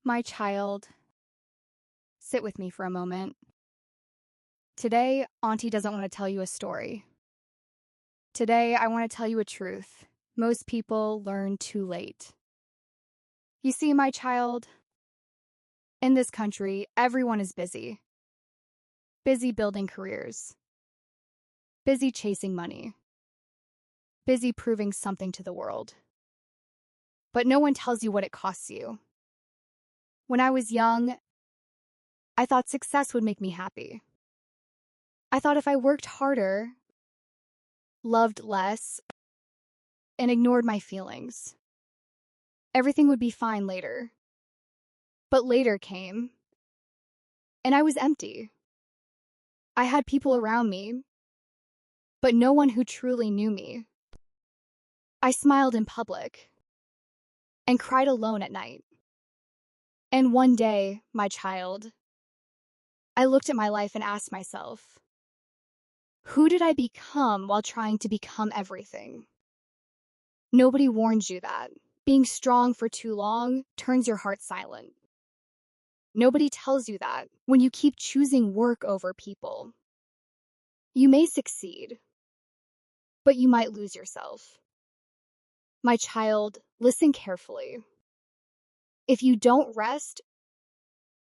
My child, sit with me for a moment. Today, Auntie doesn't want to tell you a story. Today, I want to tell you a truth. Most people learn too late. You see, my child, in this country, everyone is busy. Busy building careers. Busy chasing money. Busy proving something to the world. But no one tells you what it costs you. When I was young, I thought success would make me happy. I thought if I worked harder, loved less, and ignored my feelings, everything would be fine later. But later came, and I was empty. I had people around me, but no one who truly knew me. I smiled in public and cried alone at night. And one day, my child, I looked at my life and asked myself, who did I become while trying to become everything? Nobody warns you that being strong for too long turns your heart silent. Nobody tells you that when you keep choosing work over people, you may succeed, but you might lose yourself. My child, listen carefully. If you don't rest,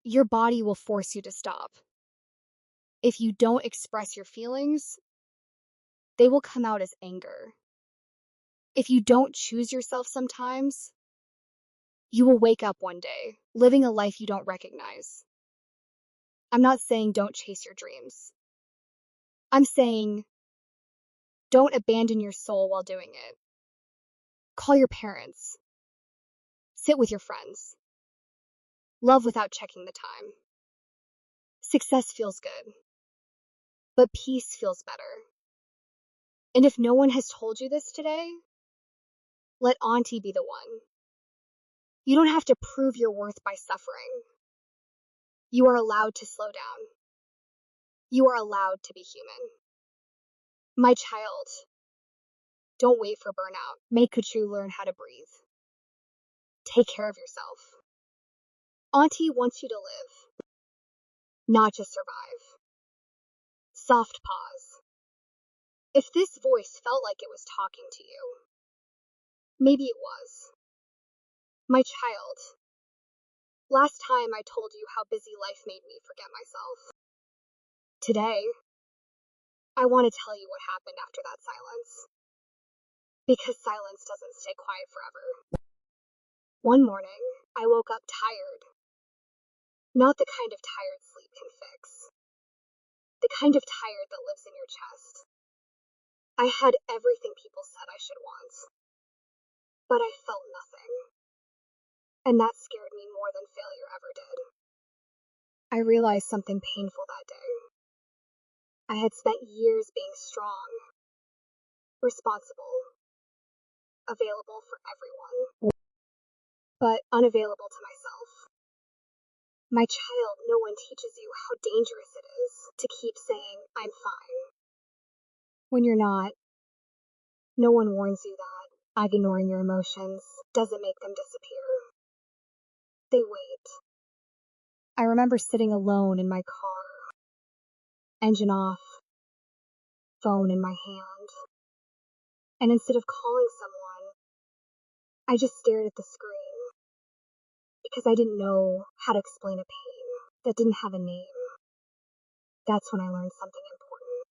your body will force you to stop. If you don't express your feelings, they will come out as anger. If you don't choose yourself sometimes, you will wake up one day living a life you don't recognize. I'm not saying don't chase your dreams. I'm saying don't abandon your soul while doing it. Call your parents. Sit with your friends. Love without checking the time. Success feels good, but peace feels better. And if no one has told you this today, let Auntie be the one. You don't have to prove your worth by suffering. You are allowed to slow down. You are allowed to be human. My child, don't wait for burnout. Make Kachu learn how to breathe. Take care of yourself. Auntie wants you to live, not just survive. Soft pause. If this voice felt like it was talking to you, maybe it was. My child, last time I told you how busy life made me forget myself. Today, I want to tell you what happened after that silence. Because silence doesn't stay quiet forever. One morning, I woke up tired. Not the kind of tired sleep can fix. The kind of tired that lives in your chest. I had everything people said I should want. But I felt nothing. And that scared me more than failure ever did. I realized something painful that day. I had spent years being strong, responsible, available for everyone, but unavailable to myself. My child, no one teaches you how dangerous it is to keep saying, I'm fine. When you're not, no one warns you that ignoring your emotions doesn't make them disappear. They wait. I remember sitting alone in my car, engine off, phone in my hand, and instead of calling someone, I just stared at the screen because I didn't know how to explain a pain that didn't have a name. That's when I learned something important.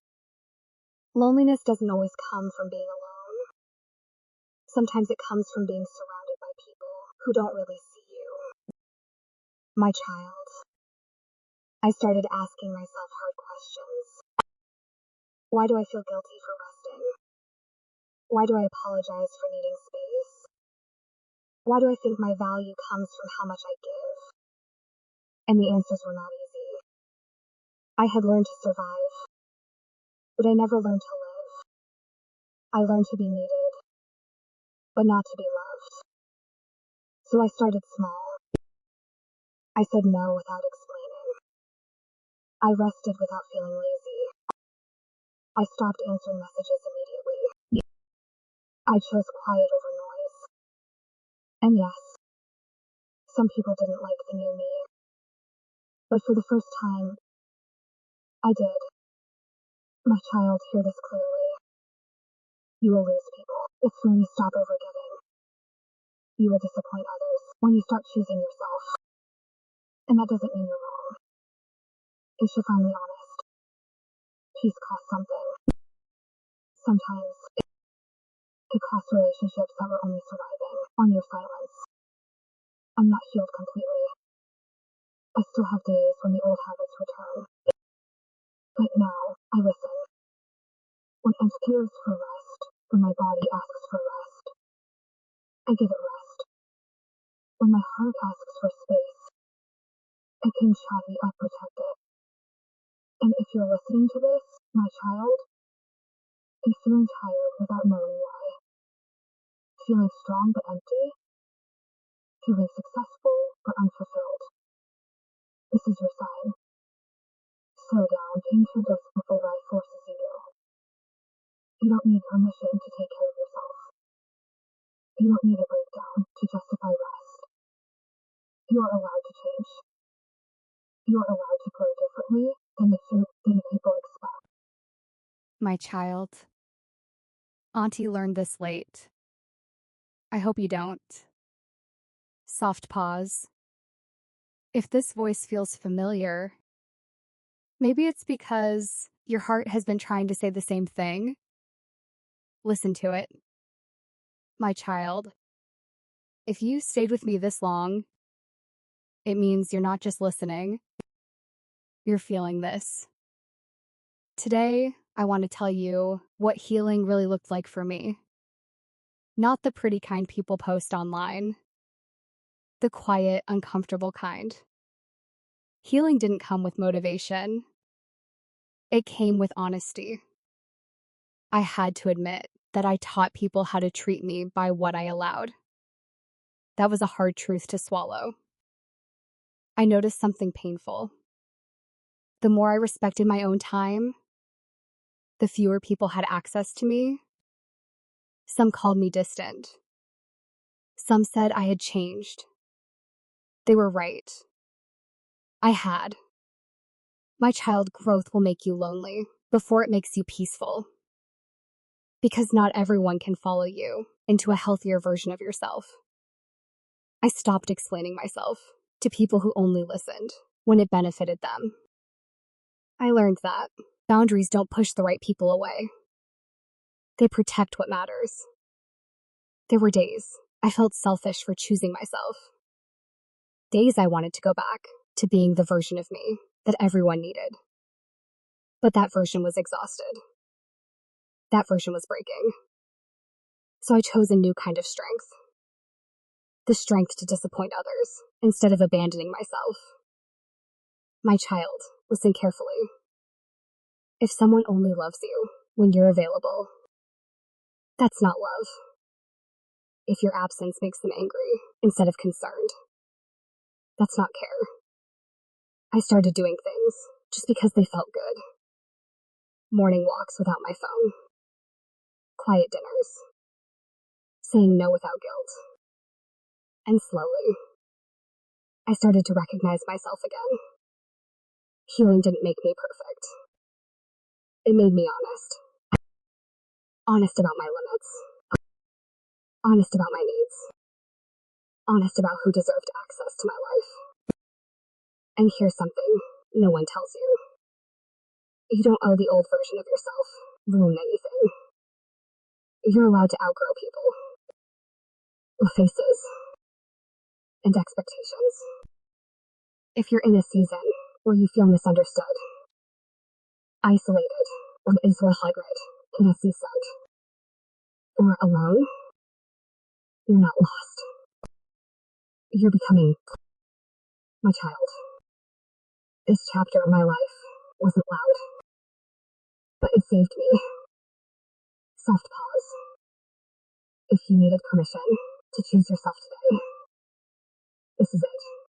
Loneliness doesn't always come from being alone. Sometimes it comes from being surrounded by people who don't really see you. My child, I started asking myself hard questions. Why do I feel guilty for resting? Why do I apologize for needing space? Why do I think my value comes from how much I give? And the answers were not easy. I had learned to survive, but I never learned to live. I learned to be needed, but not to be loved. So I started small. I said no without explaining. I rested without feeling lazy. I stopped answering messages immediately. I chose quiet over noise. And yes, Some people didn't like the new me, but for the first time, I did. My child, hear this clearly. You will lose people. It's when you stop overgiving. You will disappoint others when you start choosing yourself. And that doesn't mean you're wrong. It's you're finally honest. Peace costs something. Sometimes it costs relationships that were only surviving on your silence. I'm not healed completely. I still have days when the old habits return. But now, I listen. When I'm scared for rest, when my body asks for rest, I give it rest. When my heart asks for space, I can chatty up protect it. And if you're listening to this, my child, and feeling tired without knowing why, feeling strong but empty, feeling successful but unfulfilled, this is your sign. Slow down into this before life forces you to. You don't need permission to take care of yourself. You don't need a breakdown to justify rest. You are allowed to change. You are allowed to grow differently than people expect. My child. Auntie learned this late. I hope you don't. Soft pause. If this voice feels familiar, maybe it's because your heart has been trying to say the same thing. Listen to it. My child, if you stayed with me this long, it means you're not just listening, you're feeling this. Today, I want to tell you what healing really looked like for me. Not the pretty kind people post online. The quiet, uncomfortable kind. Healing didn't come with motivation. It came with honesty. I had to admit that I taught people how to treat me by what I allowed. That was a hard truth to swallow. I noticed something painful. The more I respected my own time, the fewer people had access to me. Some called me distant. Some said I had changed. They were right. I had. My child, growth will make you lonely before it makes you peaceful. Because not everyone can follow you into a healthier version of yourself. I stopped explaining myself to people who only listened when it benefited them. I learned that boundaries don't push the right people away. They protect what matters. There were days I felt selfish for choosing myself. Days I wanted to go back to being the version of me that everyone needed. But that version was exhausted. That version was breaking. So I chose a new kind of strength. The strength to disappoint others instead of abandoning myself. My child, listen carefully. If someone only loves you when you're available, that's not love. If your absence makes them angry instead of concerned, that's not care. I started doing things just because they felt good. Morning walks without my phone. Quiet dinners. Saying no without guilt. And slowly, I started to recognize myself again. Healing didn't make me perfect. It made me honest. Honest about my limits. Honest about my needs. Honest about who deserved access to my life. And here's something no one tells you. You don't owe the old version of yourself ruin anything. You're allowed to outgrow people. Faces. And expectations. If you're in a season where you feel misunderstood, isolated, or insulated, as he said, or alone, you're not lost. You're becoming my child. This chapter of my life wasn't loud, but it saved me. Soft pause. If you needed permission to choose yourself today, this is it.